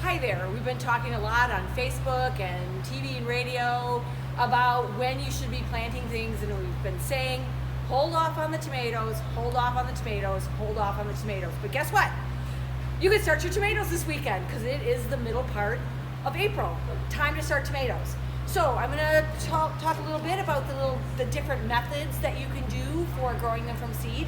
Hi there. We've been talking a lot on Facebook and TV and radio about when you should be planting things, and we've been saying, hold off on the tomatoes, hold off on the tomatoes, hold off on the tomatoes. But guess what? You can start your tomatoes this weekend because it is the middle part of April. Time to start tomatoes. So I'm going to talk a little bit about the different methods that you can do for growing them from seed.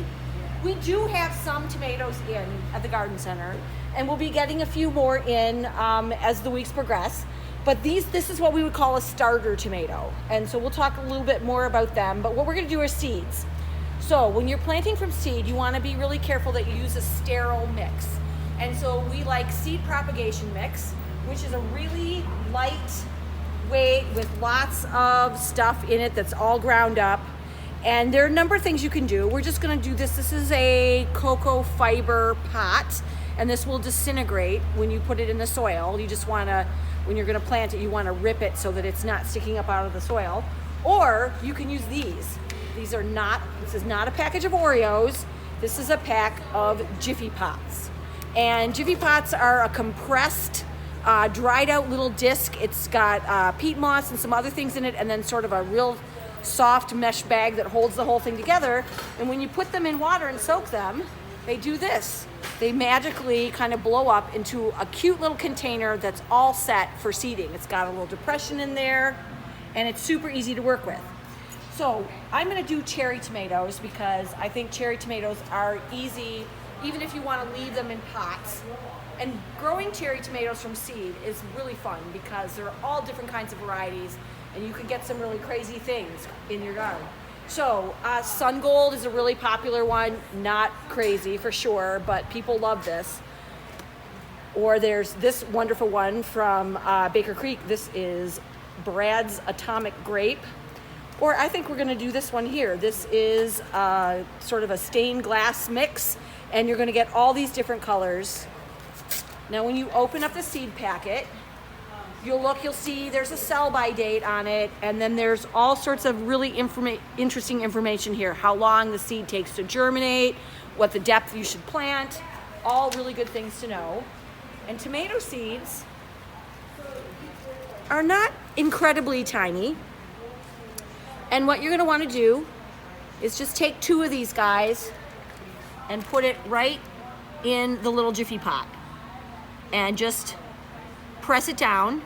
We do have some tomatoes in at the garden center, and we'll be getting a few more in as the weeks progress. But this is what we would call a starter tomato, and so we'll talk a little bit more about them. But what we're going to do are seeds. So when you're planting from seed, you want to be really careful that you use a sterile mix. And so we like seed propagation mix, which is a really light weight with lots of stuff in it that's all ground up. And there are a number of things you can do. We're just going to do this. This is a cocoa fiber pot, and this will disintegrate when you put it in the soil. You just want to, when you're going to plant it, you want to rip it so that it's not sticking up out of the soil. Or you can use these. This is not a package of Oreos. This is a pack of Jiffy Pots. And Jiffy Pots are a compressed, dried out little disc. It's got peat moss and some other things in it, and then sort of a real soft mesh bag that holds the whole thing together. And when you put them in water and soak them, they do this. They magically kind of blow up into a cute little container that's all set for seeding. It's got a little depression in there, and it's super easy to work with. So I'm going to do cherry tomatoes because I think cherry tomatoes are easy, even if you want to leave them in pots. And growing cherry tomatoes from seed is really fun because there are all different kinds of varieties, and you can get some really crazy things in your garden. So Sun Gold is a really popular one, not crazy for sure, but people love this. Or there's this wonderful one from Baker Creek. This is Brad's Atomic Grape. Or I think we're gonna do this one here. This is sort of a stained glass mix, and you're gonna get all these different colors. Now when you open up the seed packet, you'll see there's a sell-by date on it, and then there's all sorts of really interesting information here. How long the seed takes to germinate, what the depth you should plant, all really good things to know. And tomato seeds are not incredibly tiny. And what you're gonna wanna do is just take 2 of these guys and put it right in the little Jiffy pot. And just press it down,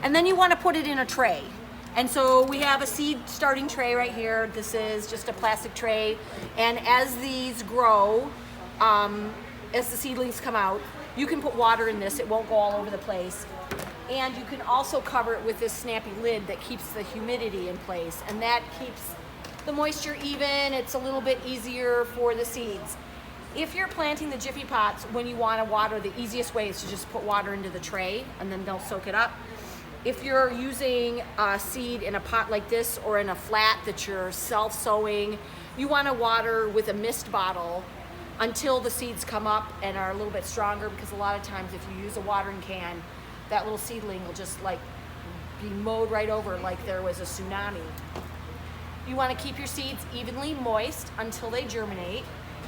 and then you want to put it in a tray. And so we have a seed starting tray right here. This is just a plastic tray, and as these grow, as the seedlings come out, you can put water in this. It won't go all over the place. And you can also cover it with this snappy lid that keeps the humidity in place, and that keeps the moisture even. It's a little bit easier for the seeds. If you're planting the Jiffy Pots, when you want to water, the easiest way is to just put water into the tray and then they'll soak it up. If you're using seed in a pot like this or in a flat that you're self-sowing, you want to water with a mist bottle until the seeds come up and are a little bit stronger, because a lot of times if you use a watering can, that little seedling will just like be mowed right over like there was a tsunami. You want to keep your seeds evenly moist until they germinate.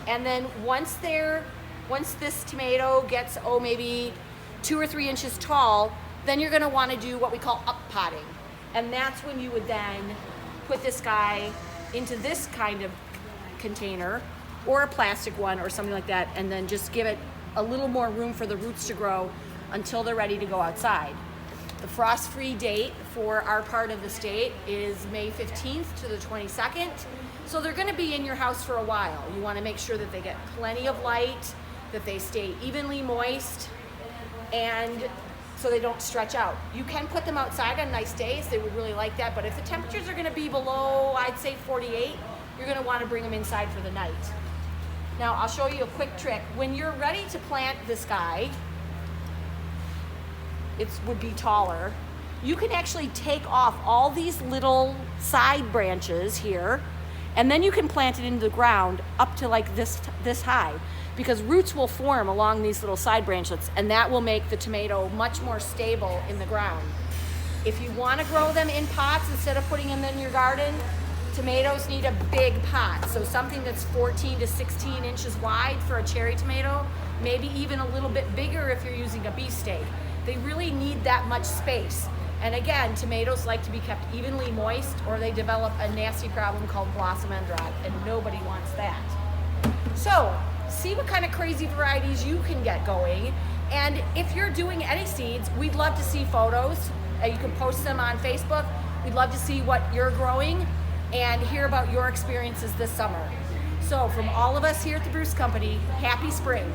And then once this tomato gets, maybe 2 or 3 inches tall, then you're gonna wanna do what we call up potting. And that's when you would then put this guy into this kind of container, or a plastic one or something like that, and then just give it a little more room for the roots to grow until they're ready to go outside. The frost-free date for our part of the state is May 15th to the 22nd. So they're gonna be in your house for a while. You wanna make sure that they get plenty of light, that they stay evenly moist, and so they don't stretch out. You can put them outside on nice days. They would really like that, but if the temperatures are gonna be below, I'd say 48, you're gonna wanna bring them inside for the night. Now I'll show you a quick trick. When you're ready to plant this guy, it would be taller. You can actually take off all these little side branches here, and then you can plant it into the ground up to like this high, because roots will form along these little side branchlets, and that will make the tomato much more stable in the ground. If you want to grow them in pots instead of putting them in your garden, tomatoes need a big pot. So something that's 14 to 16 inches wide for a cherry tomato, maybe even a little bit bigger if you're using a beefsteak. They really need that much space. And again, tomatoes like to be kept evenly moist, or they develop a nasty problem called blossom end rot, and nobody wants that. So, see what kind of crazy varieties you can get going. And if you're doing any seeds, we'd love to see photos. You can post them on Facebook. We'd love to see what you're growing and hear about your experiences this summer. So from all of us here at the Bruce Company, happy spring.